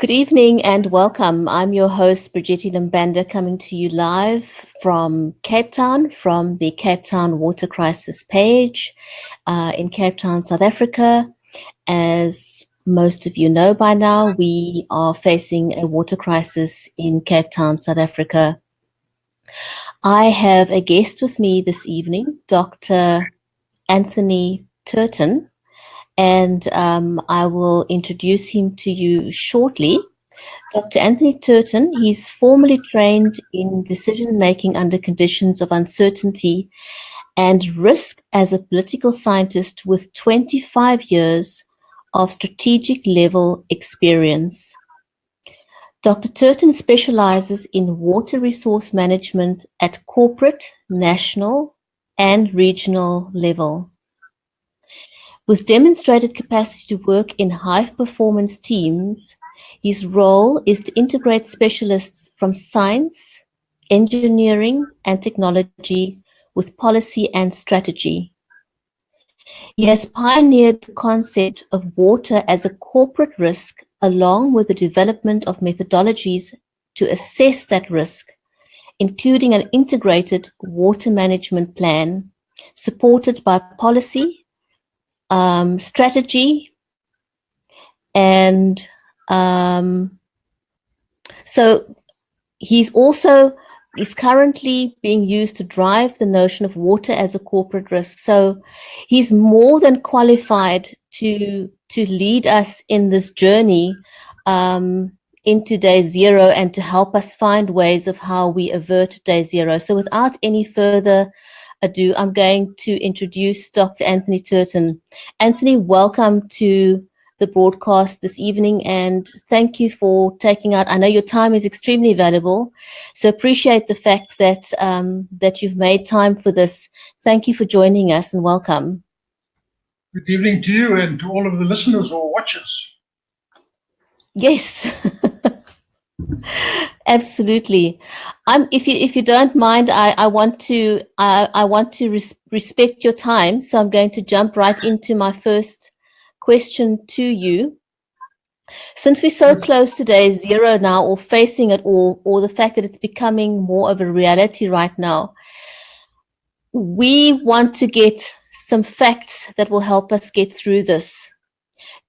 Good evening and welcome. I'm your host, Bridgetti Lim Banda, coming to you live from Cape Town, from the Cape Town Water Crisis page in Cape Town, South Africa. As most of you know by now, we are facing a water crisis in Cape Town, South Africa. I have a guest with me this evening, Dr. Anthony Turton, and I will introduce him to you shortly. Dr. Anthony Turton, he's formally trained in decision-making under conditions of uncertainty and risk as a political scientist with 25 years of strategic level experience. Dr. Turton specializes in water resource management at corporate, national, and regional level. With demonstrated capacity to work in high-performance teams, his role is to integrate specialists from science, engineering, and technology with policy and strategy. He has pioneered the concept of water as a corporate risk, along with the development of methodologies to assess that risk, including an integrated water management plan supported by policy, strategy, and so he's currently being used to drive the notion of water as a corporate risk. So he's more than qualified to lead us in this journey into day zero and to help us find ways of how we avert day zero. So without any further ado, I'm going to introduce Dr. Anthony Turton. Anthony, welcome to the broadcast this evening, and thank you for taking out. I know your time is extremely valuable, so appreciate the fact that that you've made time for this. Thank you for joining us, and welcome. Good evening to you and to all of the listeners or watchers. Yes. Absolutely. If you don't mind, I want to respect your time, so I'm going to jump right into my first question to you. Since we're so close to day zero now, or facing it, or the fact that it's becoming more of a reality right now, we want to get some facts that will help us get through this.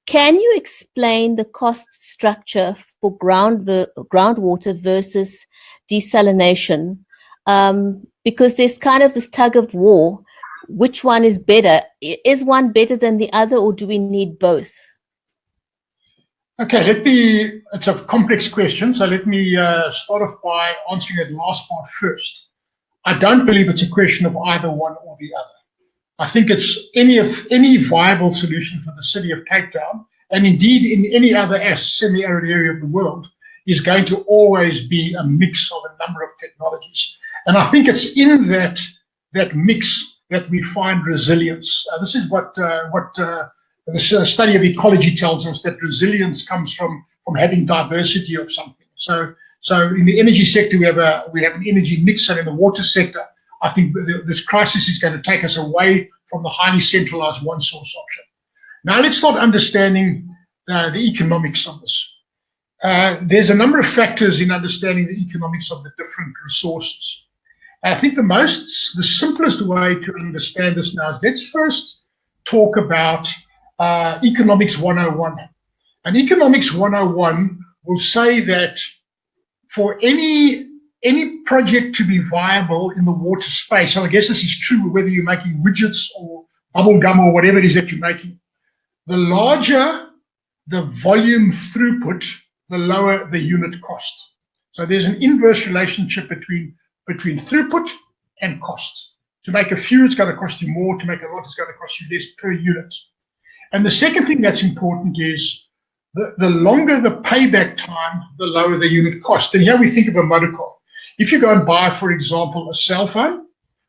Can you explain the cost structure for groundwater versus desalination? Because there's kind of this tug of war. Which one is better? Is one better than the other, or do we need both? Okay, it's a complex question, so let me start off by answering that last part first. I don't believe it's a question of either one or the other. I think it's any viable solution for the city of Cape Town, and indeed in any other semi-arid area of the world, is going to always be a mix of a number of technologies. And I think it's in that mix that we find resilience. This is what the study of ecology tells us, that resilience comes from having diversity of something. So in the energy sector, we have an energy mix, and in the water sector, I think this crisis is going to take us away from the highly centralized one source option. Now let's start understanding the economics of this. There's a number of factors in understanding the economics of the different resources. And I think the simplest way to understand this now is, let's first talk about Economics 101. And Economics 101 will say that for any project to be viable in the water space, and I guess this is true whether you're making widgets or bubble gum or whatever it is that you're making, the larger the volume throughput, the lower the unit cost. So there's an inverse relationship between throughput and cost. To make a few, it's going to cost you more. To make a lot, it's going to cost you less per unit. And the second thing that's important is the longer the payback time, the lower the unit cost. And here we think of a motor car. If you go and buy, for example, a cell phone,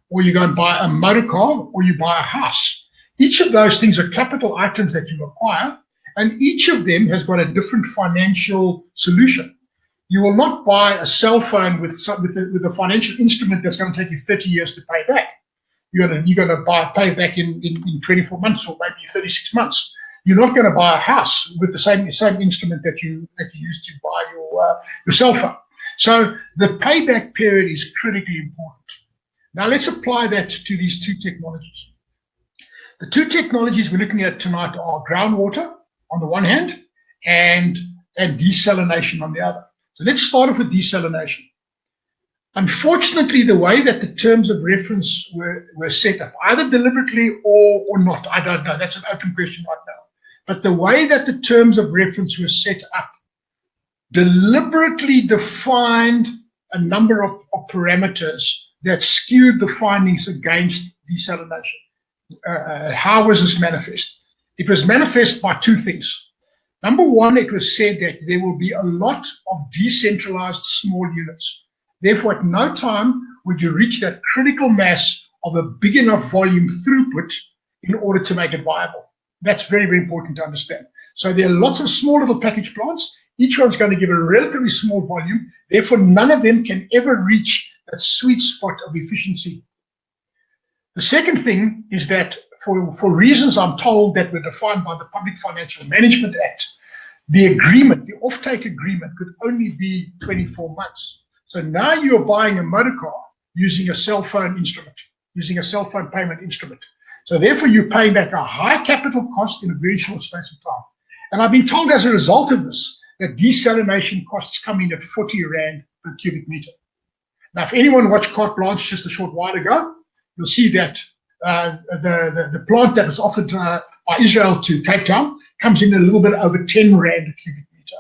or you go and buy a motor car, or you buy a house, each of those things are capital items that you acquire, and each of them has got a different financial solution. You will not buy a cell phone with a financial instrument that's going to take you 30 years to pay back. You're going to pay back in 24 months or maybe 36 months. you're not going to buy a house with the same instrument that you use to buy your cell phone. So the payback period is critically important. Now let's apply that to these two technologies. The two technologies we're looking at tonight are groundwater on the one hand and desalination on the other. So let's start off with desalination. Unfortunately, the way that the terms of reference were set up, either deliberately or not, I don't know. That's an open question right now. But the way that the terms of reference were set up deliberately defined a number of parameters that skewed the findings against desalination. How was this manifest? It was manifest by two things. Number one, it was said that there will be a lot of decentralized small units. Therefore, at no time would you reach that critical mass of a big enough volume throughput in order to make it viable. That's very, very important to understand. So there are lots of small little package plants. Each one's going to give a relatively small volume. Therefore, none of them can ever reach that sweet spot of efficiency. The second thing is that for reasons I'm told that were defined by the Public Financial Management Act, the agreement, the offtake agreement, could only be 24 months. So now you're buying a motor car using a cell phone instrument, using a cell phone payment instrument. So therefore, you're paying back a high capital cost in a very short space of time. And I've been told as a result of this that desalination costs come in at 40 Rand per cubic meter. Now, if anyone watched Carte Blanche just a short while ago, you'll see that the plant that was offered by Israel to Cape Town comes in a little bit over 10 Rand a cubic meter.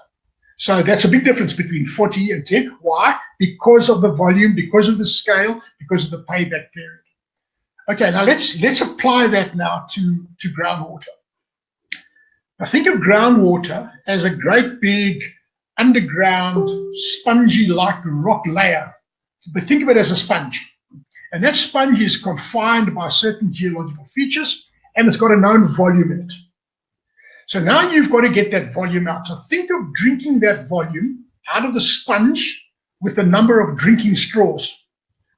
So that's a big difference between 40 and 10. Why? Because of the volume, because of the scale, because of the payback period. Okay, now let's apply that now to groundwater. Now think of groundwater as a great big underground spongy-like rock layer. But think of it as a sponge. And that sponge is confined by certain geological features, and it's got a known volume in it. So now you've got to get that volume out. So think of drinking that volume out of the sponge with a number of drinking straws,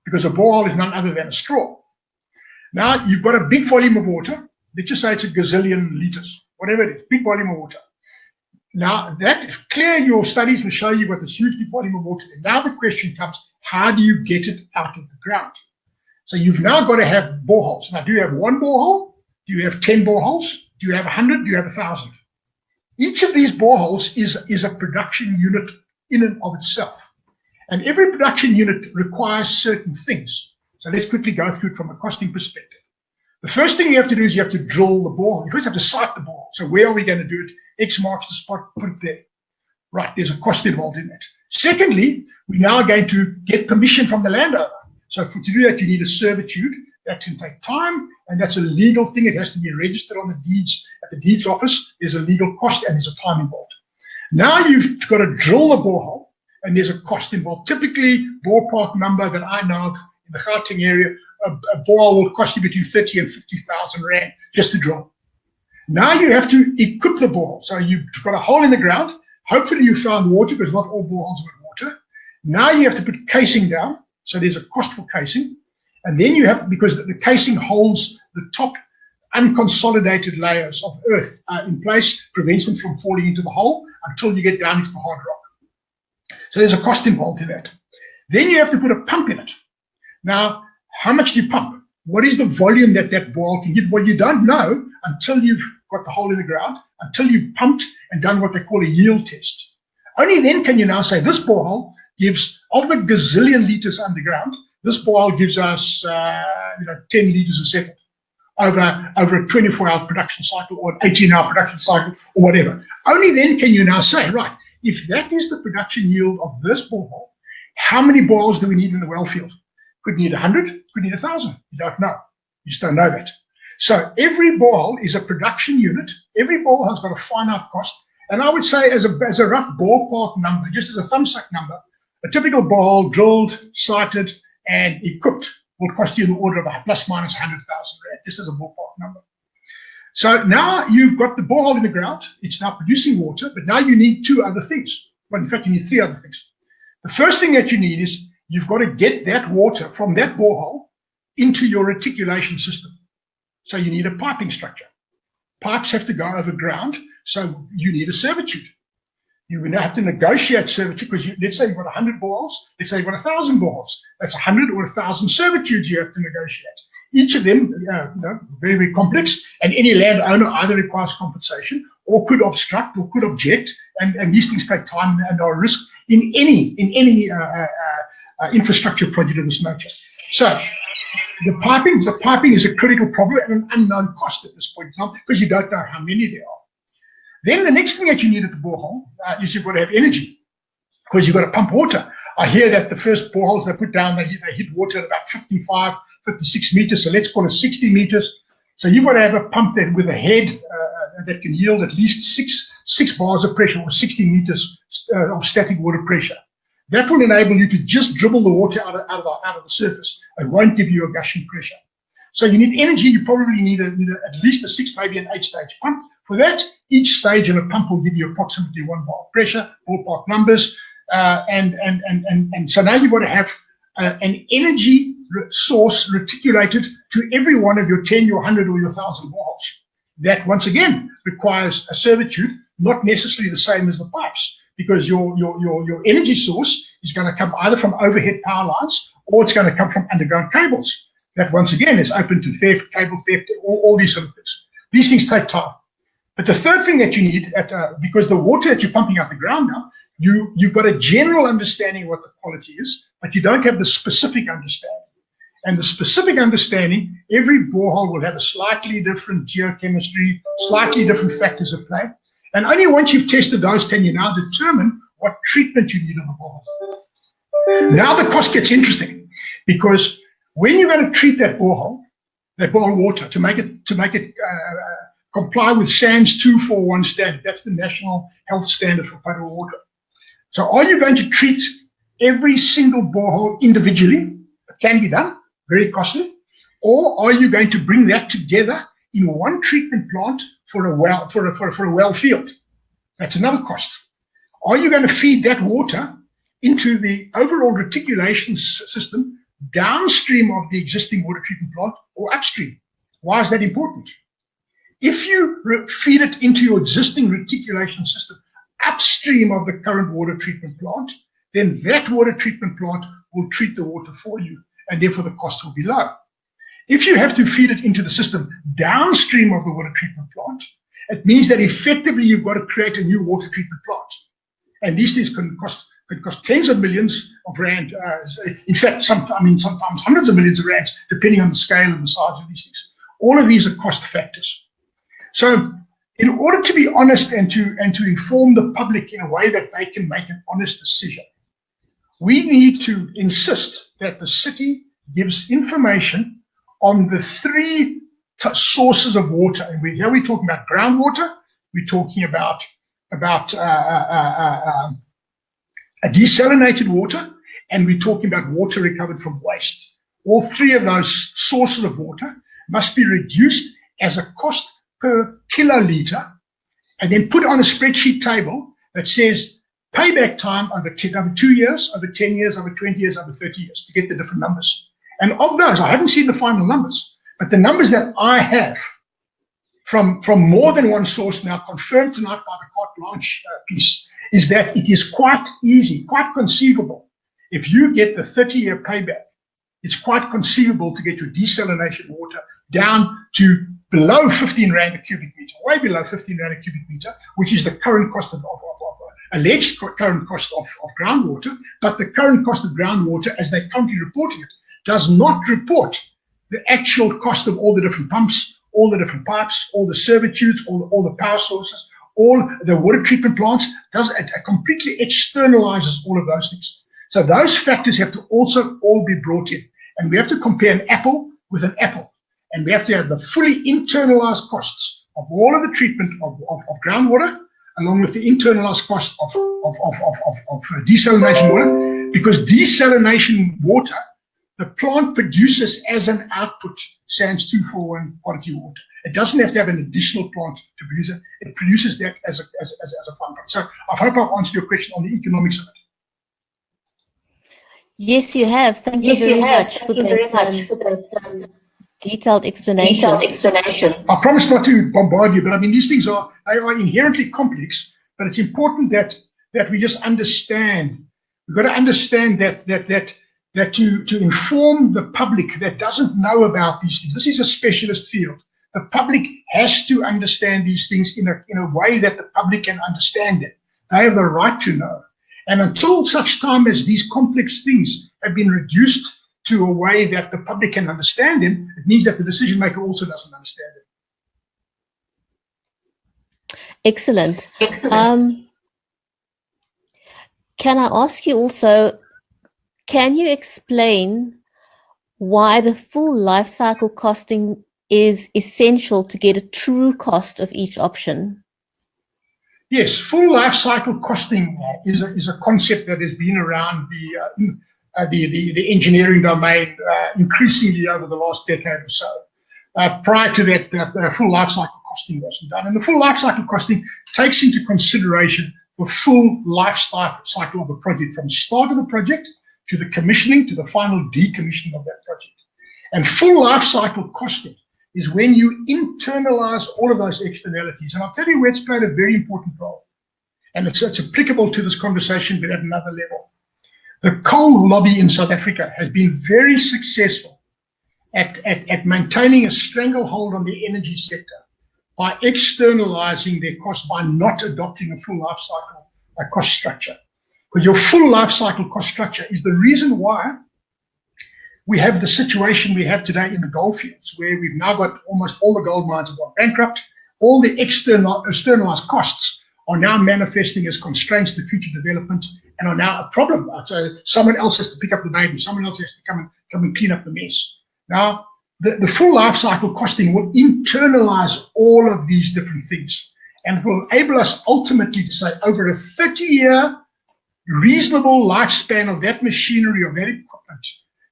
because a borehole is none other than a straw. Now you've got a big volume of water. Let's just say it's a gazillion liters, whatever it is, big volume of water. Now that clear your studies will show you got this huge big volume of water. And now the question comes, how do you get it out of the ground? So you've now got to have boreholes. Now, do you have one borehole? Do you have 10 boreholes? Do you have 100? Do you have 1,000? Each of these boreholes is a production unit in and of itself. And every production unit requires certain things. So let's quickly go through it from a costing perspective. The first thing you have to do is you have to drill the borehole. You first have to site the borehole. So where are we going to do it? X marks the spot, put it there. Right, there's a cost involved in that. Secondly, we're now going to get permission from the landowner. So to do that, you need a servitude. That can take time, and that's a legal thing. It has to be registered on the deeds at the deeds office. There's a legal cost, and there's a time involved. Now you've got to drill the borehole, and there's a cost involved. Typically, ballpark number that I know of in the Gauteng area, a borehole will cost you between 30 and 50,000 Rand just to drill. Now you have to equip the borehole. So you've got a hole in the ground. Hopefully you found water, because not all boreholes with water. Now you have to put casing down. So there's a cost for casing. And then you have, because the casing holds the top unconsolidated layers of earth in place, prevents them from falling into the hole until you get down into the hard rock. So there's a cost involved in that. Then you have to put a pump in it. Now, how much do you pump? What is the volume that borehole can give? Well, you don't know until you've got the hole in the ground, until you've pumped and done what they call a yield test. Only then can you now say this borehole gives, of the gazillion liters underground, this borehole gives us 10 liters a second over a 24-hour production cycle or an 18-hour production cycle or whatever. Only then can you now say, right, if that is the production yield of this borehole, how many boreholes do we need in the well field? Could need 100, could need 1,000. You don't know. You just don't know that. So every borehole is a production unit. Every borehole has got a finite cost. And I would say as a rough ballpark number, just as a thumbsuck number, a typical borehole drilled, sited, and equipped will cost you in the order of plus minus 100,000 Rand, just as a ballpark number. So now you've got the borehole in the ground. It's now producing water, but now you need two other things. Well, in fact, you need three other things. The first thing that you need is you've got to get that water from that borehole into your reticulation system. So you need a piping structure. Pipes have to go overground, so you need a servitude. You will now have to negotiate servitude because let's say you've got 100 boreholes, let's say you've got 1,000 boreholes. That's 100 or 1,000 servitudes you have to negotiate. Each of them, very, very complex, and any landowner either requires compensation or could obstruct or could object, and these things take time and are a risk in any infrastructure project of this nature. So the piping is a critical problem and an unknown cost at this point in time because you don't know how many there are. Then the next thing that you need at the borehole is you've got to have energy because you've got to pump water. I hear that the first boreholes they put down, they hit water at about 55, 56 meters, so let's call it 60 meters. So you've got to have a pump that with a head that can yield at least six bars of pressure or 60 meters of static water pressure. That will enable you to just dribble the water out of the surface. It won't give you a gushing pressure. So you need energy. You probably need at least a 6, maybe an 8-stage pump. For that, each stage in a pump will give you approximately 1 bar of pressure, ballpark numbers. And so now you've got to have an energy source reticulated to every one of your 10, your 100, or your 1,000 boreholes. That, once again, requires a servitude, not necessarily the same as the pipes, because your energy source is going to come either from overhead power lines or it's going to come from underground cables. That, once again, is open to theft, cable theft, all these sort of things. These things take time. But the third thing that you need, because the water that you're pumping out the ground now, you've got a general understanding of what the quality is, but you don't have the specific understanding. And the specific understanding, every borehole will have a slightly different geochemistry, slightly different factors at play. And only once you've tested those can you now determine what treatment you need on the borehole. Now the cost gets interesting, because when you're going to treat that borehole water to make it comply with SANS 241 standard, that's the National Health Standard for potable water. So are you going to treat every single borehole individually? It can be done, very costly. Or are you going to bring that together in one treatment plant for a well field? That's another cost. Are you going to feed that water into the overall reticulation system downstream of the existing water treatment plant or upstream? Why is that important? If you feed it into your existing reticulation system upstream of the current water treatment plant, then that water treatment plant will treat the water for you, and therefore the cost will be low. If you have to feed it into the system downstream of the water treatment plant, it means that effectively you've got to create a new water treatment plant. And these things could cost tens of millions of rand. In fact, sometimes hundreds of millions of rands, depending on the scale and the size of these things. All of these are cost factors. So in order to be honest and to inform the public in a way that they can make an honest decision, we need to insist that the city gives information on the 3 sources of water. And here we're talking about groundwater, we're talking about desalinated water, and we're talking about water recovered from waste. All 3 of those sources of water must be reduced as a cost per kiloliter, and then put on a spreadsheet table that says payback time over 2 years, over 10 years, over 20 years, over 30 years, to get the different numbers. And of those, I haven't seen the final numbers, but the numbers that I have from more than one source now, confirmed tonight by the carte blanche piece, is that it is quite easy, quite conceivable. If you get the 30-year payback, it's quite conceivable to get your desalination water down to below 15 rand a cubic meter, way below 15 rand a cubic meter, which is the current cost of alleged current cost of groundwater. But the current cost of groundwater, as they're currently reporting it, does not report the actual cost of all the different pumps, all the different pipes, all the servitudes, all the power sources, all the water treatment plants. It completely externalizes all of those things. So those factors have to also all be brought in. And we have to compare an apple with an apple. And we have to have the fully internalized costs of all of the treatment of groundwater, along with the internalized cost of desalination water, because desalination water, the plant produces as an output SANS 241 quality water. It doesn't have to have an additional plant to produce it. It produces that as a fund. So I hope I've answered your question on the economics of it. Yes, you have. Thank you very much for that. detailed explanation. I promise not to bombard you, but I mean, these things are inherently complex, but it's important that we just understand. We've got to understand that to inform the public that doesn't know about these things, this is a specialist field. The public has to understand these things in a way that the public can understand it. They have the right to know. And until such time as these complex things have been reduced to a way that the public can understand them, it means that the decision maker also doesn't understand it. Excellent. Can I ask you also, can you explain why the full life cycle costing is essential to get a true cost of each option? Yes, full life cycle costing is a concept that has been around the engineering domain increasingly over the last decade or so. Prior to that, the full life cycle costing wasn't done. And the full life cycle costing takes into consideration the full life cycle of a project, from the start of the project to the commissioning to the final decommissioning of that project. And full life cycle costing is when you internalize all of those externalities. And I'll tell you where it's played a very important role. And it's applicable to this conversation, but at another level. The coal lobby in South Africa has been very successful at maintaining a stranglehold on the energy sector by externalizing their costs, by not adopting a full life cycle cost structure. Because your full life cycle cost structure is the reason why we have the situation we have today in the goldfields, where we've now got almost all the gold mines have gone bankrupt. All the externalized costs are now manifesting as constraints to future development and are now a problem. So someone else has to pick up the baby. Someone else has to come and clean up the mess. Now, the full life cycle costing will internalize all of these different things and will enable us ultimately to say, over a 30-year reasonable lifespan of that machinery, of that equipment,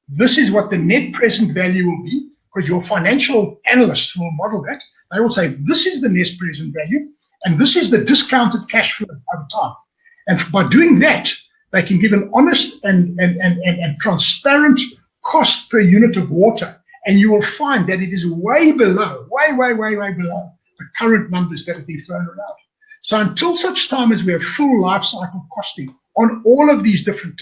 this is what the net present value will be, because your financial analysts will model that. They will say, this is the net present value, and this is the discounted cash flow over time. And by doing that, they can give an honest and transparent cost per unit of water. And you will find that it is way below, way below the current numbers that have been thrown around. So until such time as we have full life cycle costing on all of these different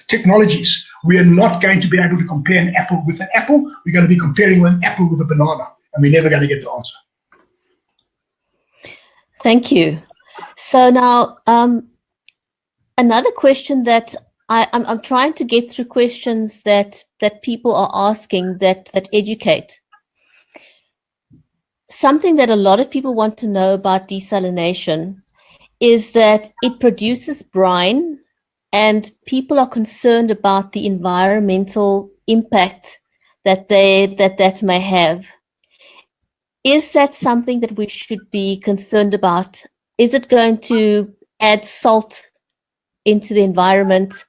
technologies, we are not going to be able to compare an apple with an apple. We're going to be comparing an apple with a banana, and we're never going to get the answer. Thank you. So now, another question that I'm trying to get through questions that people are asking that educate. Something that a lot of people want to know about desalination is that it produces brine, and people are concerned about the environmental impact that that may have. Is that something that we should be concerned about? Is it going to add salt into the environment?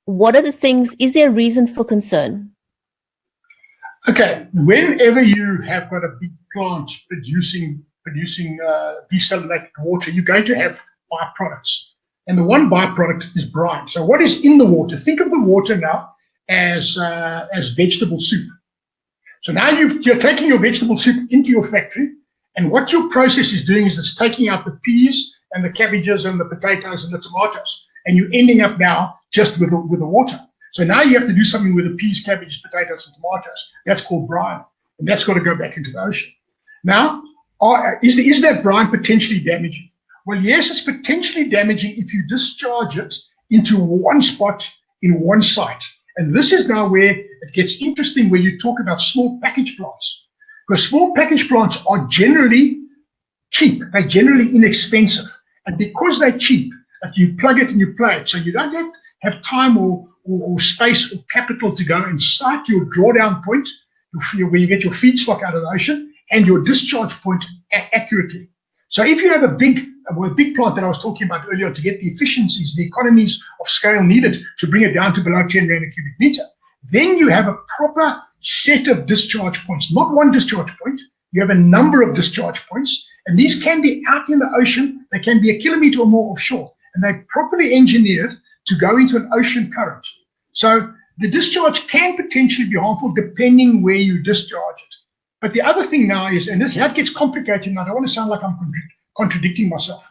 What are the things? Is there a reason for concern? Okay, whenever you have got a big plant producing desalinated water, you're going to have byproducts. And the one byproduct is brine. So what is in the water? Think of the water now as vegetable soup. So now you're taking your vegetable soup into your factory, and what your process is doing is it's taking out the peas and the cabbages and the potatoes and the tomatoes, and you're ending up now just with the water. So now you have to do something with the peas, cabbages, potatoes, and tomatoes. That's called brine, and that's got to go back into the ocean. Now, is that brine potentially damaging? Well, yes, it's potentially damaging if you discharge it into one spot in one site. And this is now where it gets interesting, where you talk about small package plants. Because small package plants are generally cheap. They're generally inexpensive. And because they're cheap, you plug it and you play it. So you don't have time or space or capital to go and site your drawdown point, where you get your feedstock out of the ocean, and your discharge point accurately. So if you have a big plant that I was talking about earlier, to get the efficiencies, the economies of scale needed to bring it down to below 10 rand a cubic meter, then you have a proper set of discharge points, not one discharge point. You have a number of discharge points, and these can be out in the ocean. They can be a kilometer or more offshore, and they're properly engineered to go into an ocean current. So the discharge can potentially be harmful depending where you discharge it. But the other thing now is, and this here gets complicated, and I don't want to sound like I'm contradicting myself.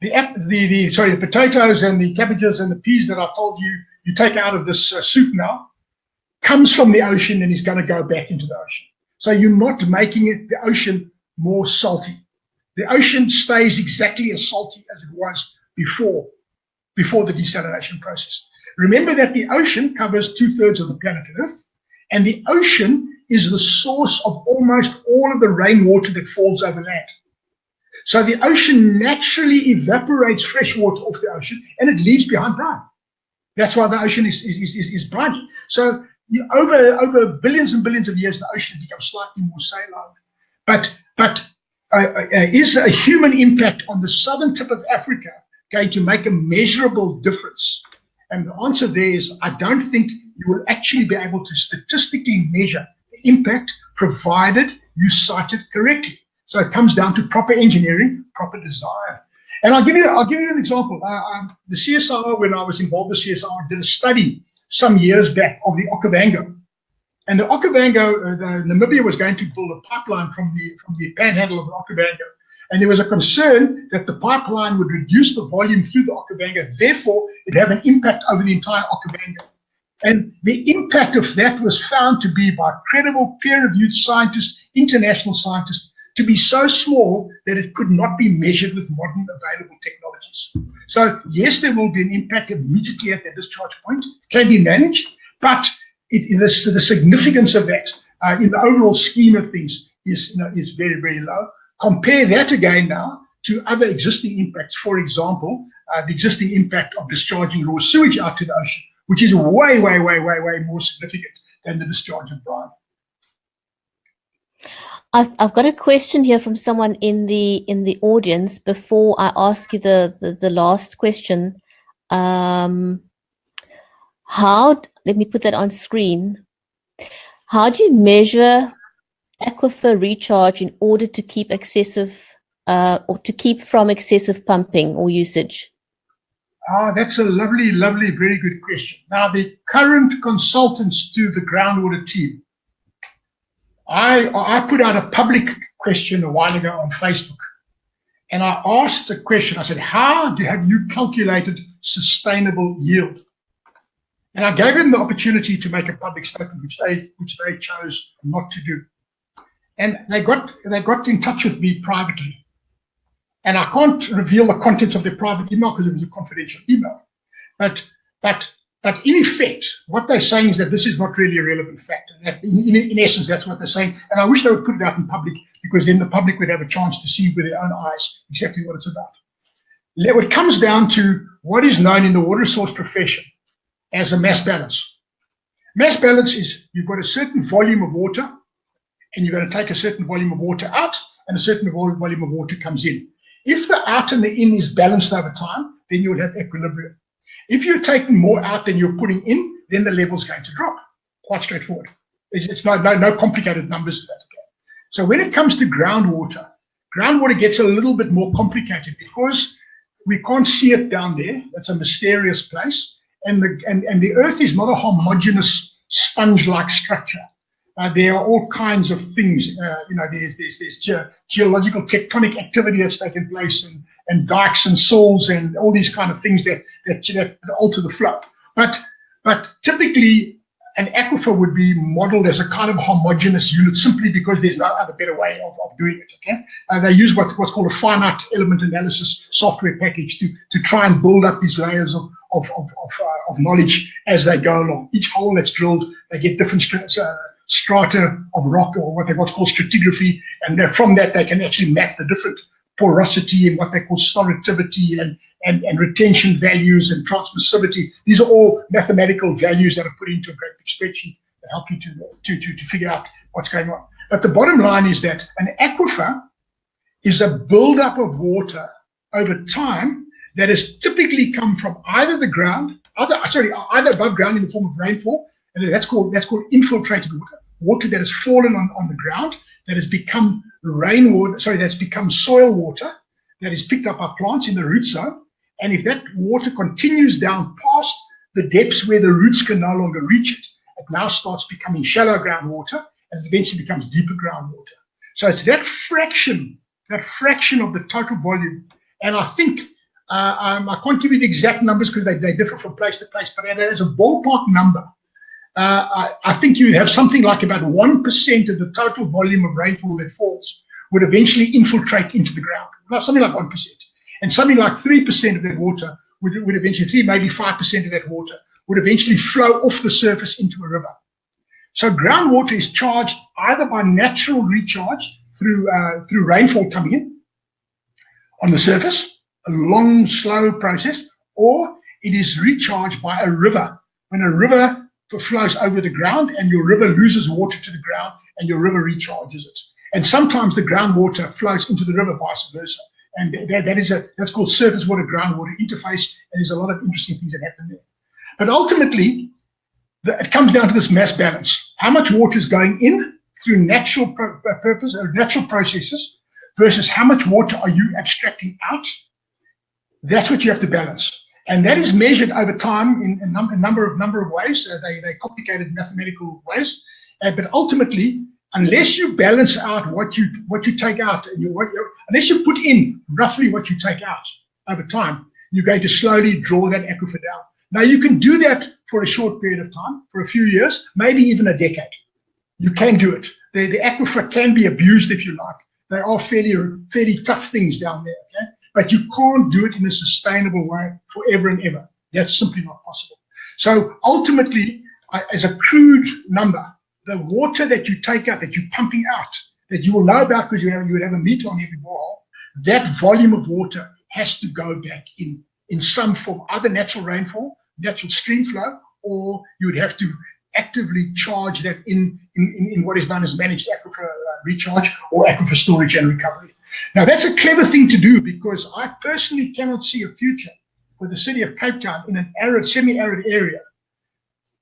The potatoes and the cabbages and the peas that I told you you take out of this soup now comes from the ocean and is going to go back into the ocean. So you're not making the ocean more salty. The ocean stays exactly as salty as it was before the desalination process. Remember that the ocean covers 2/3 of the planet Earth, and the ocean is the source of almost all of the rainwater that falls over land. So the ocean naturally evaporates fresh water off the ocean, and it leaves behind brine. That's why the ocean is briny. So over billions and billions of years, the ocean becomes slightly more saline. But is a human impact on the southern tip of Africa going to make a measurable difference? And the answer there is, I don't think you will actually be able to statistically measure the impact provided you cite it correctly. So it comes down to proper engineering, proper design. And I'll give you an example. The CSIR, when I was involved with CSIR, did a study some years back of the Okavango. And the Okavango, Namibia was going to build a pipeline from the panhandle of the Okavango. And there was a concern that the pipeline would reduce the volume through the Okavango, therefore it'd have an impact over the entire Okavango. And the impact of that was found to be, by credible peer-reviewed scientists, international scientists, to be so small that it could not be measured with modern available technologies. So yes, there will be an impact immediately at that discharge point. It can be managed, but the significance of that in the overall scheme of things is very, very low. Compare that again now to other existing impacts. For example, the existing impact of discharging raw sewage out to the ocean, which is way, way, way, way, way more significant than the discharge of brine. I've got a question here from someone in the audience. Before I ask you the last question, let me put that on screen. How do you measure aquifer recharge in order to keep from excessive pumping or usage? That's a lovely, lovely, very good question. Now, the current consultants to the groundwater team, I put out a public question a while ago on Facebook, and I asked a question. I said, have you calculated sustainable yield? And I gave them the opportunity to make a public statement, which they chose not to do. And they got in touch with me privately. And I can't reveal the contents of their private email because it was a confidential email. But in effect, what they're saying is that this is not really a relevant factor. That in essence, that's what they're saying. And I wish they would put it out in public, because then the public would have a chance to see with their own eyes exactly what it's about. It comes down to what is known in the water resource profession as a mass balance. Mass balance is, you've got a certain volume of water, and you're going to take a certain volume of water out, and a certain volume of water comes in. If the out and the in is balanced over time, then you'll have equilibrium. If you're taking more out than you're putting in, then the level's going to drop. Quite straightforward. It's no complicated numbers to that. Okay? So when it comes to groundwater gets a little bit more complicated because we can't see it down there. It's a mysterious place. And the earth is not a homogeneous sponge-like structure. There are all kinds of things. There's geological tectonic activity that's taken place, and dikes and soils and all these kind of things that alter the flow. But typically, an aquifer would be modeled as a kind of homogeneous unit simply because there's no other better way of doing it. Okay, they use what's called a finite element analysis software package to try and build up these layers of knowledge as they go along. Each hole that's drilled, they get different strata of rock, or what's called stratigraphy, and from that they can actually map the different porosity and what they call storativity and retention values and transmissivity. These are all mathematical values that are put into a great big spreadsheet that help you to figure out what's going on. But the bottom line is that an aquifer is a buildup of water over time that has typically come from either the ground, either above ground in the form of rainfall, and that's called infiltrated water that has fallen on the ground, that has become rainwater, that's become soil water that is picked up by plants in the root zone. And if that water continues down past the depths where the roots can no longer reach it, it now starts becoming shallow groundwater and it eventually becomes deeper groundwater. So it's that fraction of the total volume. And I think, I can't give you the exact numbers because they differ from place to place, but as a ballpark number, I think you would have something like about 1% of the total volume of rainfall that falls would eventually infiltrate into the ground. Something like 1%. And something like 3% of that water would eventually, maybe 5% of that water would eventually flow off the surface into a river. So groundwater is charged either by natural recharge through rainfall coming in on the surface, a long, slow process, or it is recharged by a river. When a river flows over the ground and your river loses water to the ground and your river recharges it. And sometimes the groundwater flows into the river, vice versa. And that's called surface water groundwater interface, and there's a lot of interesting things that happen there. But ultimately, it comes down to this mass balance. How much water is going in through natural natural processes versus how much water are you abstracting out? That's what you have to balance. And that is measured over time in a number of ways. They're complicated mathematical ways. But ultimately, unless you balance out what you take out, and unless you put in roughly what you take out over time, you're going to slowly draw that aquifer down. Now, you can do that for a short period of time, for a few years, maybe even a decade. You can do it. The aquifer can be abused if you like. They are fairly tough things down there, okay? But you can't do it in a sustainable way forever and ever. That's simply not possible. So ultimately, as a crude number, the water that you take out, that you're pumping out, that you will know about because you would have a meter on every borehole, that volume of water has to go back in some form, either natural rainfall, natural stream flow, or you would have to actively charge that in what is known as managed aquifer recharge or aquifer storage and recovery. Now, that's a clever thing to do because I personally cannot see a future for the city of Cape Town in an arid, semi-arid area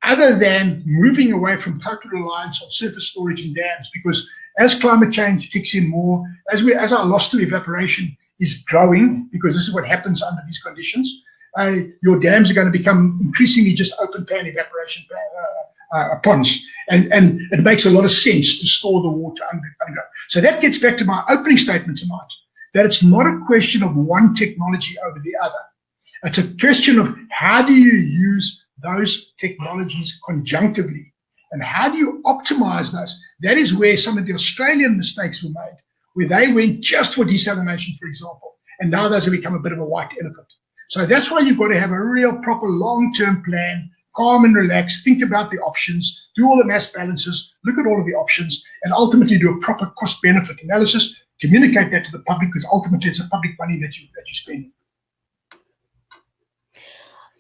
other than moving away from total reliance on surface storage and dams, because as climate change kicks in more, as our loss to evaporation is growing, because this is what happens under these conditions, your dams are going to become increasingly just open pan evaporation ponds, and it makes a lot of sense to store the water underground. So that gets back to my opening statement tonight, that it's not a question of one technology over the other. It's a question of how do you use those technologies conjunctively, and how do you optimize those? That is where some of the Australian mistakes were made, where they went just for desalination, for example, and now those have become a bit of a white elephant. So that's why you've got to have a real proper long-term plan, calm and relax, think about the options, do all the mass balances, look at all of the options, and ultimately do a proper cost-benefit analysis, communicate that to the public, because ultimately it's a public money that you spend.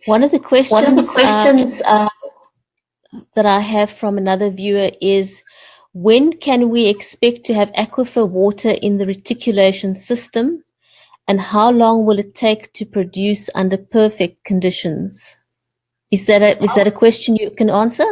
One of the questions that I have from another viewer is, when can we expect to have aquifer water in the reticulation system, and how long will it take to produce under perfect conditions? Is that a question you can answer?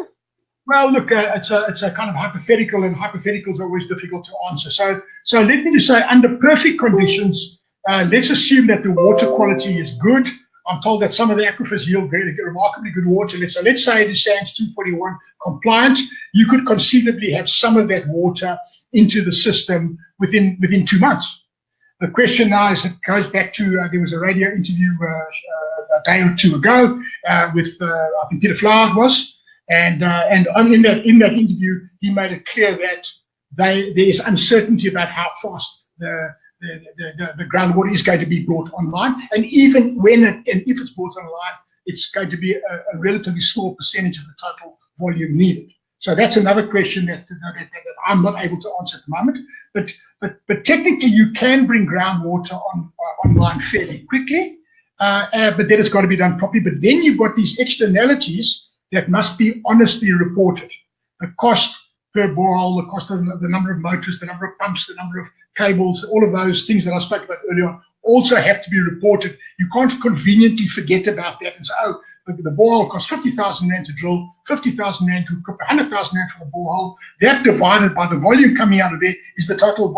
Well, look, it's a kind of hypothetical, and hypotheticals are always difficult to answer. So let me just say, under perfect conditions, let's assume that the water quality is good. I'm told that some of the aquifers yield remarkably good water. Let's say it is SANS 241 compliant. You could conceivably have some of that water into the system within 2 months. The question now is, it goes back to, there was a radio interview a day or two ago with, I think Peter Flower was, and in that interview, he made it clear that there is uncertainty about how fast the groundwater is going to be brought online, and even when and if it's brought online, it's going to be a relatively small percentage of the total volume needed. So that's another question that I'm not able to answer at the moment. But technically, you can bring groundwater online fairly quickly, but then it's got to be done properly. But then you've got these externalities that must be honestly reported. The cost per borehole, the cost of the number of motors, the number of pumps, the number of cables, all of those things that I spoke about earlier on also have to be reported. You can't conveniently forget about that and say, oh, the borehole costs 50,000 rand to drill, 50,000 rand to cook, 100,000 rand for the borehole. That divided by the volume coming out of there is the total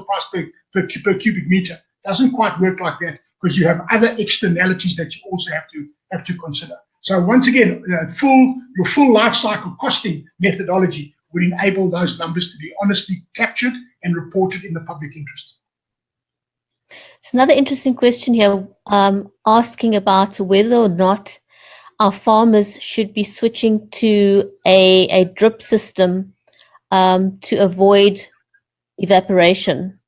price per cubic meter. Doesn't quite work like that, because you have other externalities that you also have to consider. So once again, your full life cycle costing methodology would enable those numbers to be honestly captured and reported in the public interest. It's another interesting question here, asking about whether or not our farmers should be switching to a drip system to avoid evaporation.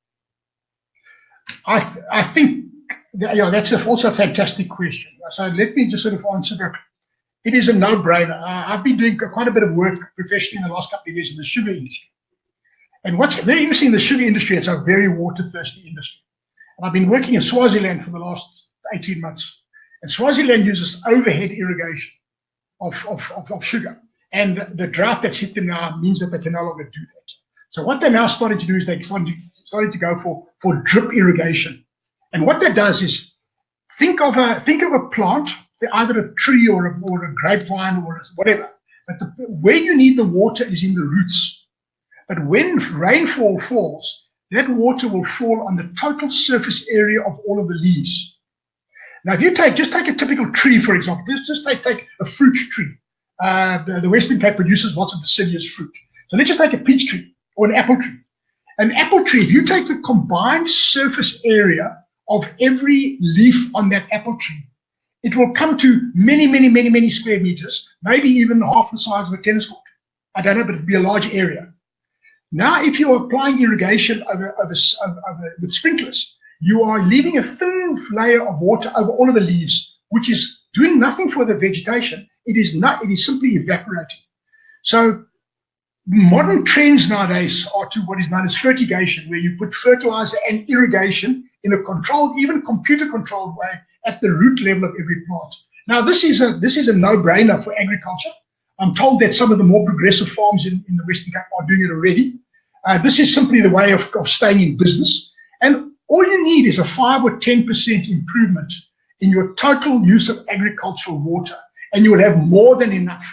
I think that's also a fantastic question. So let me just sort of answer that. It is a no-brainer. I've been doing quite a bit of work professionally in the last couple of years in the sugar industry. And what's very interesting in the sugar industry, it's a very water-thirsty industry. And I've been working in Swaziland for the last 18 months. And Swaziland uses overhead irrigation of sugar. And the drought that's hit them now means that they can no longer do that. So what they're now starting to do is they're starting to go for drip irrigation. And what that does is think of a plant, either a tree or a grapevine or whatever. But where you need the water is in the roots. But when rainfall falls, that water will fall on the total surface area of all of the leaves. Now, if you just take a typical tree, for example, just take a fruit tree. The Western Cape produces lots of deciduous fruit. So let's just take a peach tree or an apple tree. An apple tree, if you take the combined surface area of every leaf on that apple tree, it will come to many square meters, maybe even half the size of a tennis court. I don't know, but it'll be a large area. Now, if you're applying irrigation with sprinklers, you are leaving a thin layer of water over all of the leaves, which is doing nothing for the vegetation. It is simply evaporating. So modern trends nowadays are to what is known as fertigation, where you put fertilizer and irrigation in a controlled, even computer-controlled way at the root level of every plant. Now, this is a no-brainer for agriculture. I'm told that some of the more progressive farms in the Western Cape are doing it already. This is simply the way of staying in business. And all you need is a 5 or 10% improvement in your total use of agricultural water, and you will have more than enough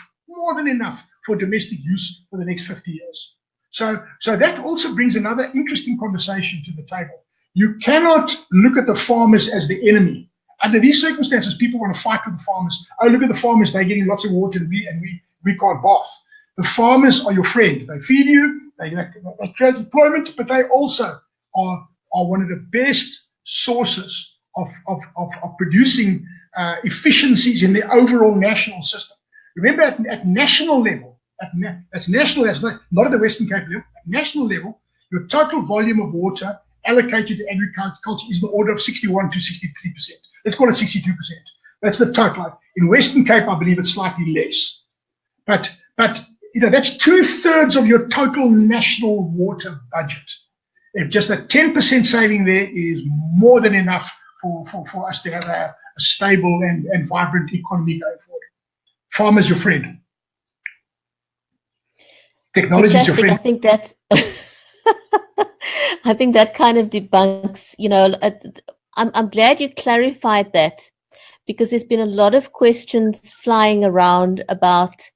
for domestic use for the next 50 years. So that also brings another interesting conversation to the table. You cannot look at the farmers as the enemy. Under these circumstances, people want to fight with the farmers. Oh, look at the farmers, they're getting lots of water and we can't bath. The farmers are your friend. They feed you, they create employment, but they also are one of the best sources of producing efficiencies in the overall national system. Remember, at national level, that's national, that's not at the Western Cape level, at national level, your total volume of water allocated to agriculture is in the order of 61 to 63%. Let's call it 62%. That's the total. In Western Cape, I believe it's slightly less. But that's 2/3 of your total national water budget. If just a 10% saving there is more than enough for us to have a stable and vibrant economy going forward. Farmers, your friend. Technology is your friend. I think that I think that kind of debunks, I'm glad you clarified that, because there's been a lot of questions flying around about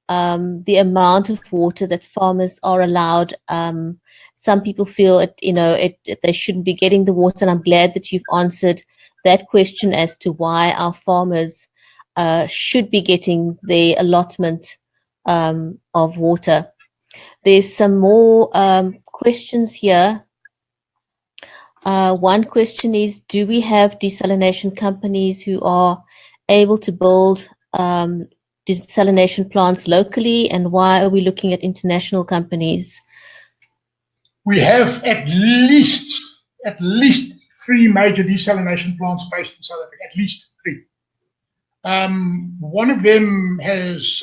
the amount of water that farmers are allowed. Some people feel they shouldn't be getting the water, and I'm glad that you've answered that question as to why our farmers should be getting the allotment of water. There's some more questions here. One question is, do we have desalination companies who are able to build desalination plants locally, and why are we looking at international companies? We have at least 3 major desalination plants based in South Africa, at least 3. One of them has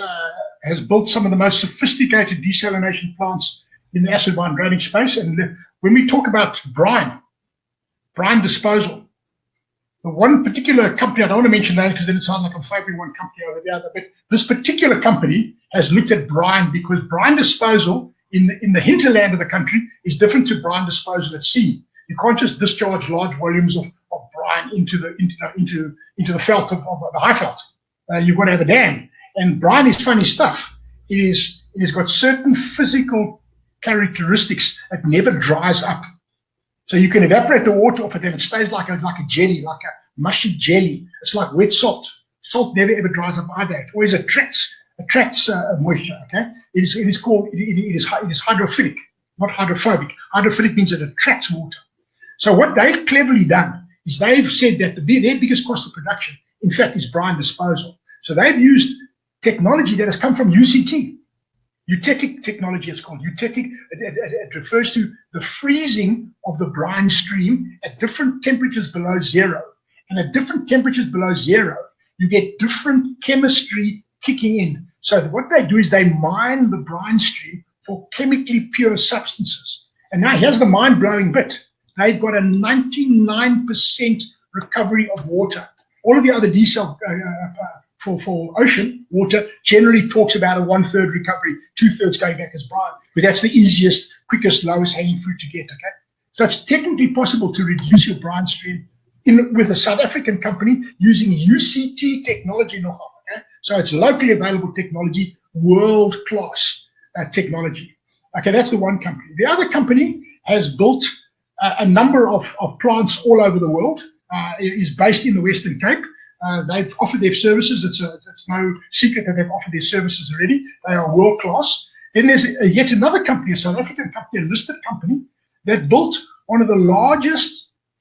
built some of the most sophisticated desalination plants in the acid mine drainage space. And when we talk about brine disposal, the one particular company, I don't want to mention names because then it sounds like I'm favoring one company over the other, but this particular company has looked at brine, because brine disposal in the hinterland of the country is different to brine disposal at sea. You can't just discharge large volumes of brine into the veld of the high veld. You've got to have a dam. And brine is funny stuff. It has got certain physical characteristics. It never dries up. So you can evaporate the water off it and it stays like a jelly, like a mushy jelly. It's like wet salt. Salt never ever dries up either. It always attracts moisture. Okay, it is hydrophilic, not hydrophobic. Hydrophilic means it attracts water. So what they've cleverly done is they've said that their biggest cost of production, in fact, is brine disposal. So they've used technology that has come from UCT. Eutectic technology, it's called. Eutectic, it refers to the freezing of the brine stream at different temperatures below zero. And at different temperatures below zero, you get different chemistry kicking in. So what they do is they mine the brine stream for chemically pure substances. And now here's the mind-blowing bit. They've got a 99% recovery of water. All of the other desal for ocean water generally talks about a 1/3 recovery, 2/3 going back as brine. But that's the easiest, quickest, lowest hanging fruit to get. Okay, so it's technically possible to reduce your brine stream with a South African company using UCT technology. Okay, so it's locally available technology, world-class technology. Okay, that's the one company. The other company has built a number of plants all over the world. Is based in the Western Cape. They've offered their services. It's no secret that they've offered their services already. They are world class. Then there's yet another company, a South African company, a listed company, that built one of the largest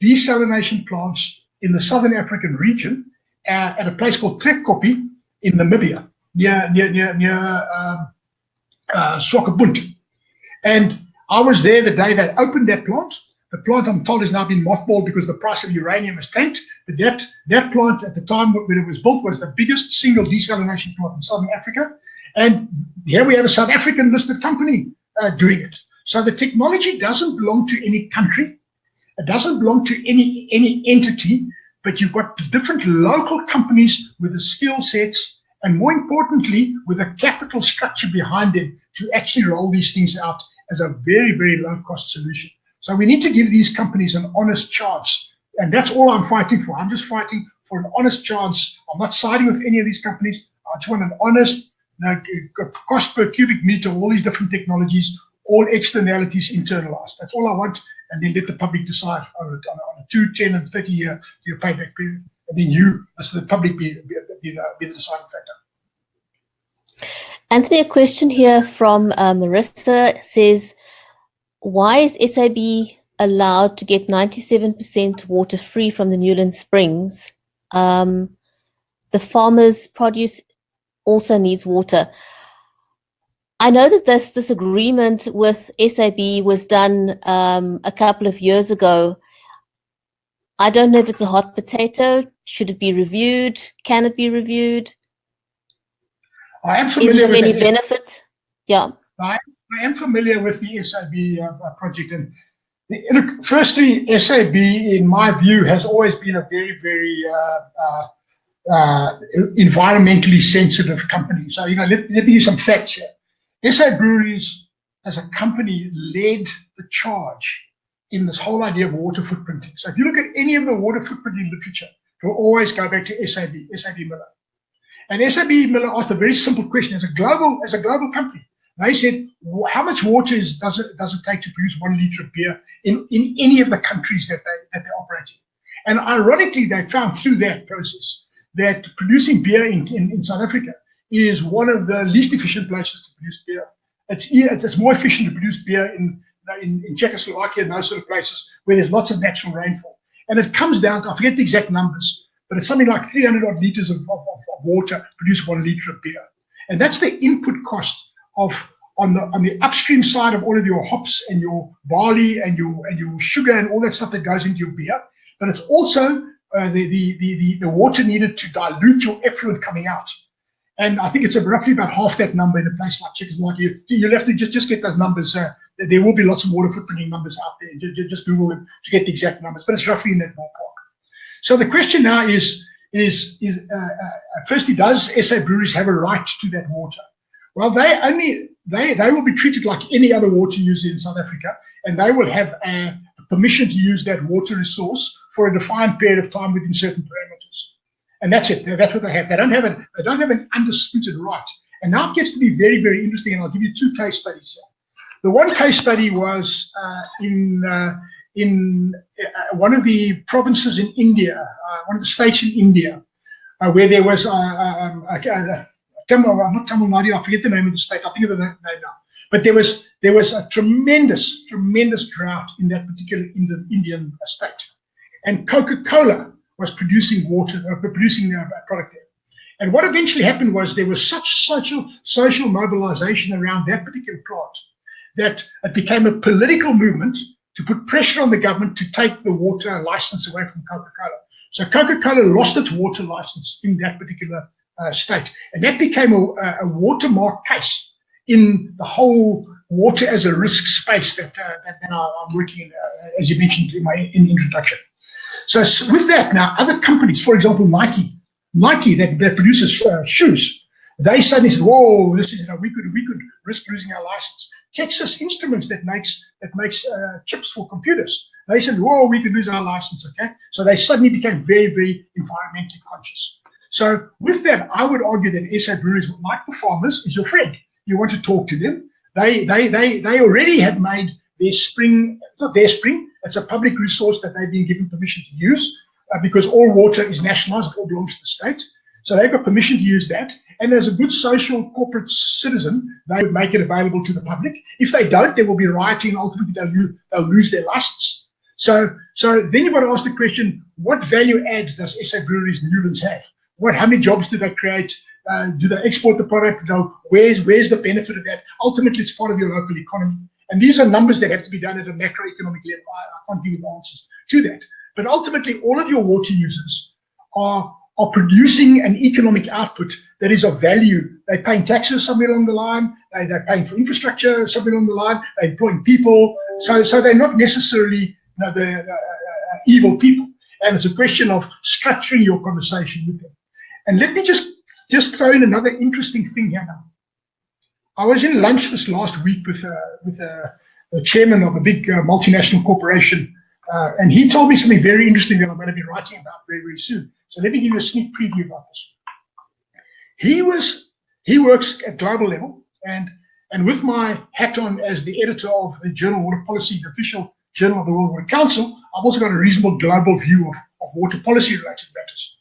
desalination plants in the Southern African region at a place called Trekkoppie in Namibia, near Swakopmund. And I was there the day they opened that plant. The plant, I'm told, has now been mothballed because the price of uranium has tanked. But that plant at the time when it was built was the biggest single desalination plant in Southern Africa. And here we have a South African listed company doing it. So the technology doesn't belong to any country. It doesn't belong to any entity, but you've got different local companies with the skill sets and, more importantly, with a capital structure behind them to actually roll these things out as a very, very low-cost solution. So we need to give these companies an honest chance. And that's all I'm fighting for. I'm just fighting for an honest chance. I'm not siding with any of these companies. I just want an honest cost per cubic meter, all these different technologies, all externalities internalized. That's all I want. And then let the public decide on a 2, 10, and 30-year payback period. And then you, as the public, be the deciding factor. Anthony, a question here from Marissa says, why is SAB allowed to get 97% water free from the Newlands springs? The farmers' produce also needs water. I know that this agreement with SAB was done a couple of years ago. I don't know if it's a hot potato. Should it be reviewed? Can it be reviewed? I am familiar with any benefit? Yeah. I am familiar with the SAB project. And look, firstly, SAB, in my view, has always been a very, very environmentally sensitive company. So, let me give you some facts here. SA Breweries, as a company, led the charge in this whole idea of water footprinting. So if you look at any of the water footprinting literature, it will always go back to SAB Miller. And SAB Miller asked a very simple question as a global company. They said, how much water does it take to produce 1 liter of beer in any of the countries that they operate in? And ironically, they found through that process that producing beer in South Africa is one of the least efficient places to produce beer. It's more efficient to produce beer in Czechoslovakia and those sort of places where there's lots of natural rainfall. And it comes down to, I forget the exact numbers, but it's something like 300 odd liters of water produce 1 liter of beer. And that's the input cost of on the upstream side of all of your hops and your barley and your sugar and all that stuff that goes into your beer. But it's also the water needed to dilute your effluent coming out. And I think it's roughly about half that number in a place like Czechoslovakia. You'll have to just get those numbers. There will be lots of water footprinting numbers out there. Just Google them to get the exact numbers, but it's roughly in that ballpark. So the question now is firstly, does SA Breweries have a right to that water? Well, they will be treated like any other water user in South Africa, and they will have permission to use that water resource for a defined period of time within certain parameters. And that's it. That's what they have. They don't have an undisputed right. And now it gets to be very, very interesting. And I'll give you 2 case studies here. The one case study was in one of the provinces in India, one of the states in India, where there was not Tamil Nadu, I forget the name of the state, I think of the name now. But there was a tremendous drought in that particular Indian state. And Coca-Cola was producing a product there. And what eventually happened was there was such social mobilization around that particular plant that it became a political movement to put pressure on the government to take the water license away from Coca-Cola. So Coca-Cola lost its water license in that particular state. And that became a watermark case in the whole water as a risk space that I'm working in, as you mentioned in the introduction. So with that now, other companies, for example, Nike that produces shoes, they suddenly said, "Whoa, this is we could risk losing our license." Texas Instruments that makes chips for computers, they said, "Whoa, we could lose our license." Okay, so they suddenly became very environmentally conscious. So with that, I would argue that SA Breweries, like the farmers, is your friend. You want to talk to them. They already have made their spring. It's not their spring. It's a public resource that they've been given permission to use because all water is nationalized. It all belongs to the state. So they've got permission to use that. And as a good social corporate citizen, they would make it available to the public. If they don't, there will be rioting. Ultimately, they'll lose their license. So then you've got to ask the question, what value add does SA Breweries Newlands have? How many jobs do they create? Do they export the product? Where's the benefit of that? Ultimately, it's part of your local economy. And these are numbers that have to be done at a macroeconomic level. I can't give you answers to that. But ultimately, all of your water users are producing an economic output that is of value. They're paying taxes somewhere along the line. They're paying for infrastructure somewhere along the line. They're employing people. So they're not necessarily the evil people. And it's a question of structuring your conversation with them. And let me just throw in another interesting thing here now. I was in lunch this last week with the chairman of a big multinational corporation, and he told me something very interesting that I'm going to be writing about very soon. So let me give you a sneak preview about this. He works at global level, and with my hat on as the editor of the Journal of Water Policy, the official journal of the World Water Council, I've also got a reasonable global view of water policy related matters.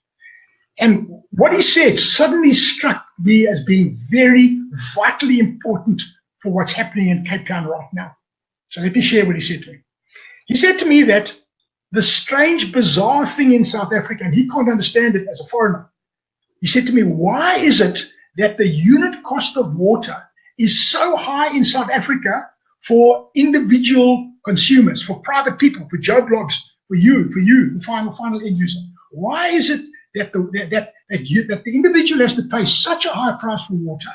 And what he said suddenly struck me as being very vitally important for what's happening in Cape Town right now. So let me share what he said to me. He said to me that the strange, bizarre thing in South Africa, and he can't understand it as a foreigner, he said to me, why is it that the unit cost of water is so high in South Africa for individual consumers, for private people, for Joe Blogs, for you, the final end user? Why is it that the individual has to pay such a high price for water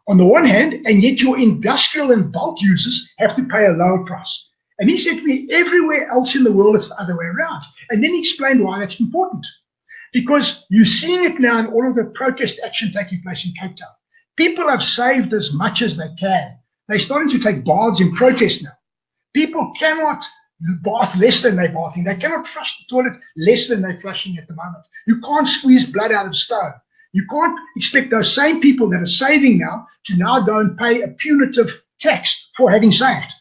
on the one hand, and yet your industrial and bulk users have to pay a lower price? And he said to me, everywhere else in the world, it's the other way around. And then he explained why that's important. Because you're seeing it now in all of the protest action taking place in Cape Town. People have saved as much as they can. They're starting to take baths in protest now. People cannot bath less than they're bathing. They cannot flush the toilet less than they're flushing at the moment. You can't squeeze blood out of stone. You can't expect those same people that are saving now to now go and pay a punitive tax for having saved.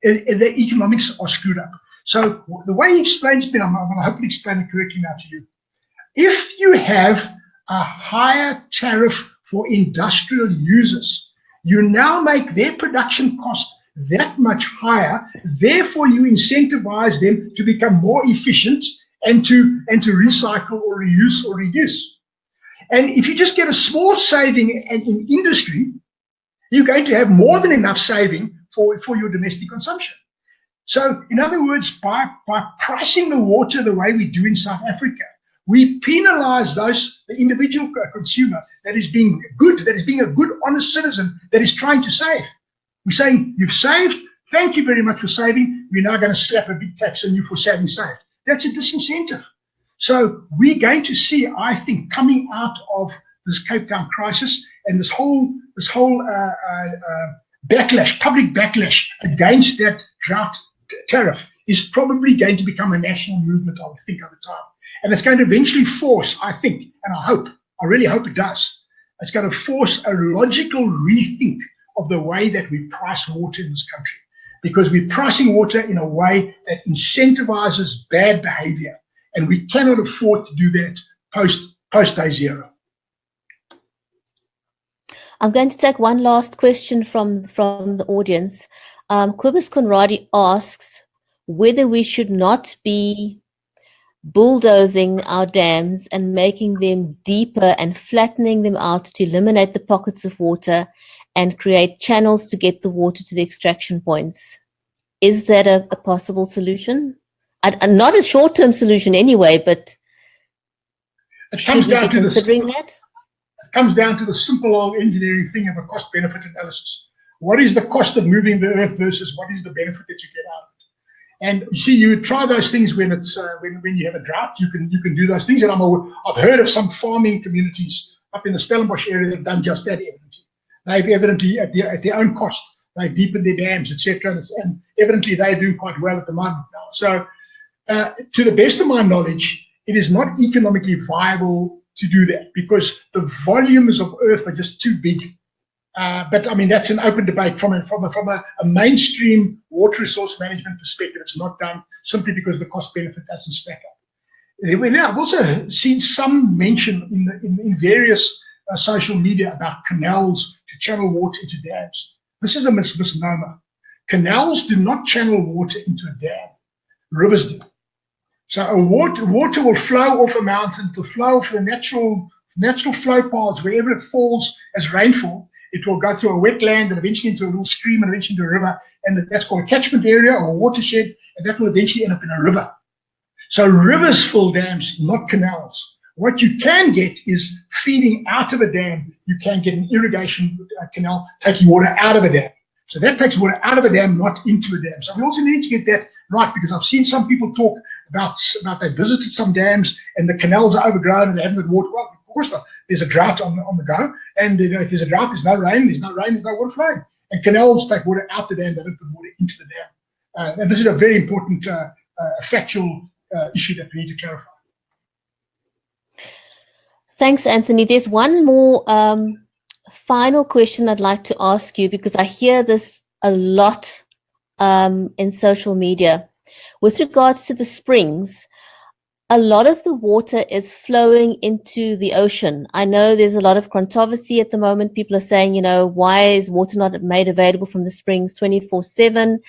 The economics are screwed up. So the way he explains it, I'm going to hopefully explain it correctly now to you. If you have a higher tariff for industrial users, you now make their production cost that much higher. Therefore, you incentivize them to become more efficient and to recycle or reuse or reduce. And if you just get a small saving in industry, you're going to have more than enough saving for your domestic consumption. So, in other words, by pricing the water the way we do in South Africa, we penalize the individual consumer that is being a good, honest citizen that is trying to save. We're saying, you've saved, thank you very much for saving, we're now going to slap a big tax on you for having saved. That's a disincentive. So we're going to see, I think, coming out of this Cape Town crisis and this whole backlash, public backlash against that drought tariff is probably going to become a national movement, I would think, over time. And it's going to eventually force, I think, and I really hope it does, it's going to force a logical rethink of the way that we price water in this country. Because we're pricing water in a way that incentivizes bad behavior. And we cannot afford to do that post post day zero. I'm going to take one last question from the audience. Quibus Conradi asks whether we should not be bulldozing our dams and making them deeper and flattening them out to eliminate the pockets of water and create channels to get the water to the extraction points. Is that a possible solution? Not a short-term solution anyway, but it comes down to considering that? It comes down to the simple old engineering thing of a cost-benefit analysis. What is the cost of moving the earth versus what is the benefit that you get out of it? And you see, you try those things when it's when you have a drought. You can do those things. And I've heard of some farming communities up in the Stellenbosch area that have done just that. They've evidently at their own cost, they've deepened their dams, etc. And evidently they're doing quite well at the moment now. So, to the best of my knowledge, it is not economically viable to do that because the volumes of earth are just too big. But I mean, that's an open debate from a mainstream water resource management perspective. It's not done simply because the cost benefit doesn't stack up. I've also seen some mention in various social media about canals to channel water into dams. This is a misnomer. Canals do not channel water into a dam. Rivers do. So water will flow off a mountain, to flow off the natural flow paths wherever it falls as rainfall. It will go through a wetland and eventually into a little stream and eventually into a river. And that's called a catchment area or a watershed, and that will eventually end up in a river. So rivers fill dams, not canals. What you can get is feeding out of a dam. You can get an irrigation canal taking water out of a dam. So that takes water out of a dam, not into a dam. So we also need to get that right because I've seen some people talk about they visited some dams and the canals are overgrown and they haven't got water. Well, of course not. There's a drought on the go, and if there's a drought, there's no rain. There's no water flowing. And canals take water out the dam, they don't put water into the dam. And this is a very important factual issue that we need to clarify. Thanks, Anthony. There's one more final question I'd like to ask you because I hear this a lot in social media. With regards to the springs, a lot of the water is flowing into the ocean. I know there's a lot of controversy at the moment. People are saying, you know, why is water not made available from the springs 24/7?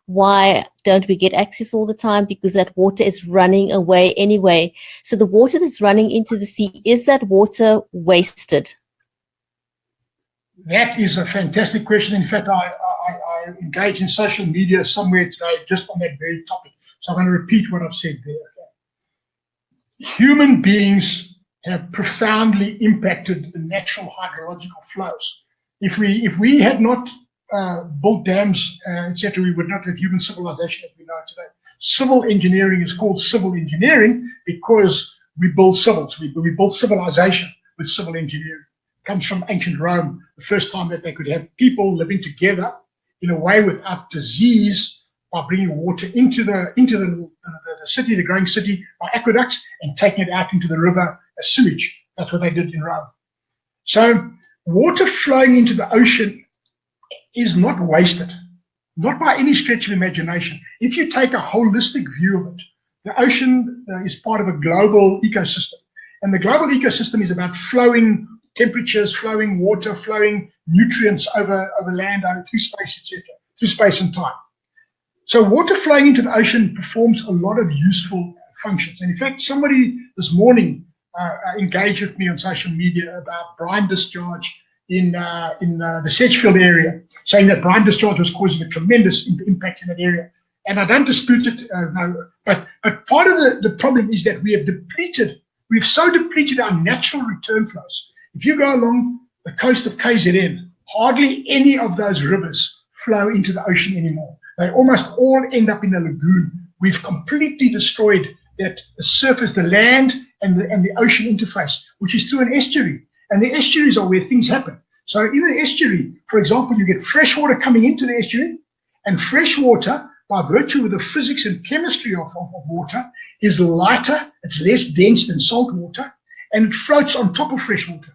Why don't we get access all the time? Because that water is running away anyway. So the water that's running into the sea, is that water wasted? That is a fantastic question. In fact, I engaged in social media somewhere today just on that very topic. So I'm going to repeat what I've said there. Okay. Human beings have profoundly impacted the natural hydrological flows. If we had not built dams, etc., we would not have human civilization as we know it today. Civil engineering is called civil engineering because we build civils. We build civilization with civil engineering. It comes from ancient Rome, the first time that they could have people living together in a way without disease by bringing water into the city, the growing city, by aqueducts and taking it out into the river as sewage. That's what they did in Rome. So water flowing into the ocean is not wasted, not by any stretch of imagination. If you take a holistic view of it, the ocean is part of a global ecosystem. And the global ecosystem is about flowing temperatures, flowing water, flowing nutrients over land, through space, etc., through space and time. So water flowing into the ocean performs a lot of useful functions. And in fact, somebody this morning engaged with me on social media about brine discharge in the Sedgefield area, saying that brine discharge was causing a tremendous impact in that area. And I don't dispute it, no, but part of the problem is that we've so depleted our natural return flows. If you go along the coast of KZN, hardly any of those rivers flow into the ocean anymore. They almost all end up in a lagoon. We've completely destroyed the surface, the land, and the ocean interface, which is through an estuary. And the estuaries are where things happen. So in an estuary, for example, you get fresh water coming into the estuary, and fresh water, by virtue of the physics and chemistry of water, is lighter, it's less dense than salt water, and it floats on top of fresh water.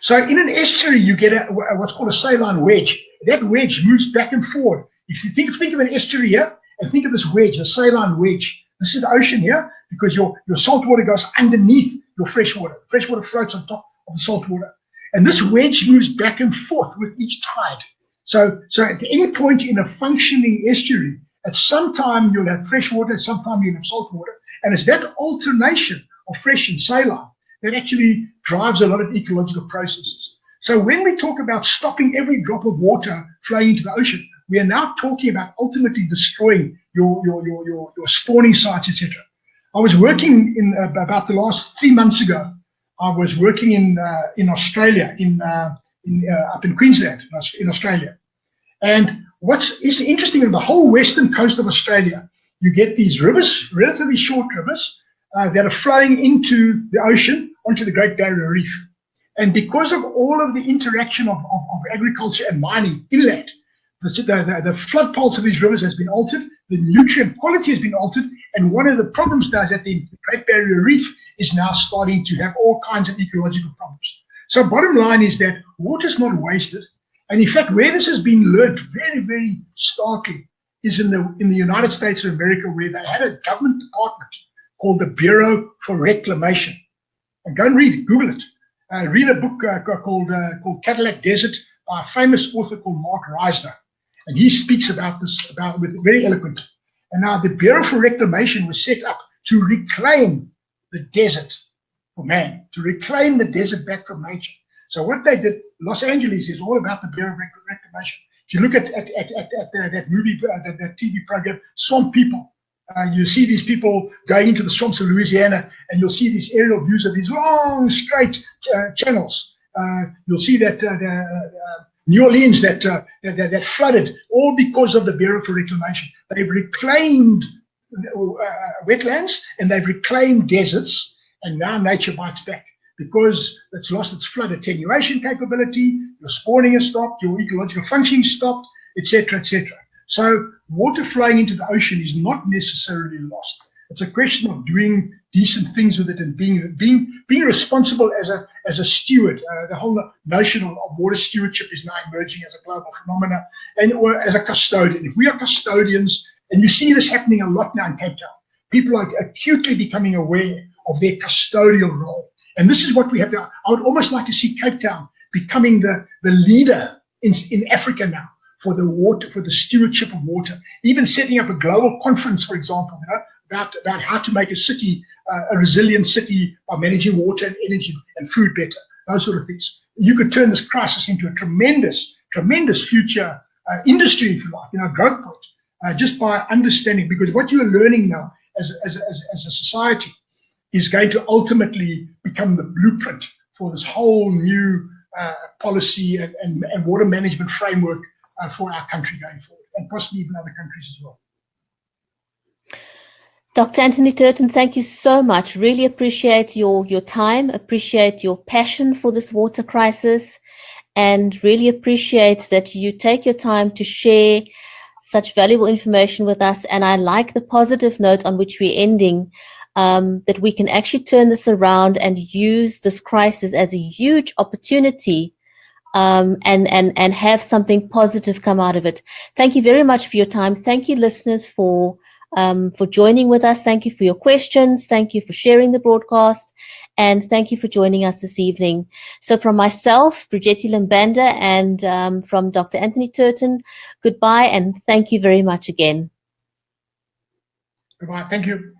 So in an estuary, you get what's called a saline wedge. That wedge moves back and forward. If you think of an estuary here, and think of this wedge, a saline wedge. This is the ocean here, because your salt water goes underneath your fresh water. Fresh water floats on top of the salt water. And this wedge moves back and forth with each tide. So at any point in a functioning estuary, at some time you'll have fresh water, at some time you'll have salt water. And it's that alternation of fresh and saline that actually drives a lot of ecological processes. So when we talk about stopping every drop of water flowing into the ocean, we are now talking about ultimately destroying your spawning sites, etc. I was working in about the last 3 months ago. I was working in Australia, up in Queensland, in Australia. And what's interesting, on the whole western coast of Australia, you get these rivers, relatively short rivers, that are flowing into the ocean, onto the Great Barrier Reef. And because of all of the interaction of agriculture and mining inland, the flood pulse of these rivers has been altered, the nutrient quality has been altered, and one of the problems now is that the Great Barrier Reef is now starting to have all kinds of ecological problems. So bottom line is that water is not wasted. And in fact, where this has been learned very, very starkly is in the United States of America, where they had a government department called the Bureau for Reclamation. And go and read it, Google it. Read a book called Cadillac Desert by a famous author called Mark Reisner. And he speaks about this very eloquently. And now the Bureau for Reclamation was set up to reclaim the desert for man, to reclaim the desert back from nature. So what they did, Los Angeles is all about the Bureau of Reclamation. If you look at that movie, that TV program, Swamp People, you see these people going into the swamps of Louisiana, and you'll see these aerial views of these long, straight channels. You'll see that New Orleans that flooded, all because of the Bureau for Reclamation. They've reclaimed wetlands, and they've reclaimed deserts, and now nature bites back because it's lost its flood attenuation capability, your spawning has stopped, your ecological functioning stopped, etc., etc. So water flowing into the ocean is not necessarily lost. It's a question of doing decent things with it and being responsible as a steward. The whole notion of water stewardship is now emerging as a global phenomenon, or as a custodian. If we are custodians, and you see this happening a lot now in Cape Town, people are acutely becoming aware of their custodial role. And this is what we have to. I would almost like to see Cape Town becoming the leader in Africa now for the water, for the stewardship of water. Even setting up a global conference, for example, about how to make a city a resilient city by managing water and energy and food better. Those sort of things. You could turn this crisis into a tremendous future industry, if you like, growth point, just by understanding. Because what you are learning now as a society is going to ultimately become the blueprint for this whole new policy and water management framework for our country going forward, and possibly even other countries as well. Dr. Anthony Turton, thank you so much. Really appreciate your time, appreciate your passion for this water crisis, and really appreciate that you take your time to share such valuable information with us. And I like the positive note on which we're ending, that we can actually turn this around and use this crisis as a huge opportunity, and have something positive come out of it. Thank you very much for your time. Thank you, listeners, for joining with us. Thank you for your questions. Thank you for sharing the broadcast. And thank you for joining us this evening. So from myself, Bridgetti Lim Banda, and from Dr. Anthony Turton, goodbye, and thank you very much again. Goodbye. Thank you.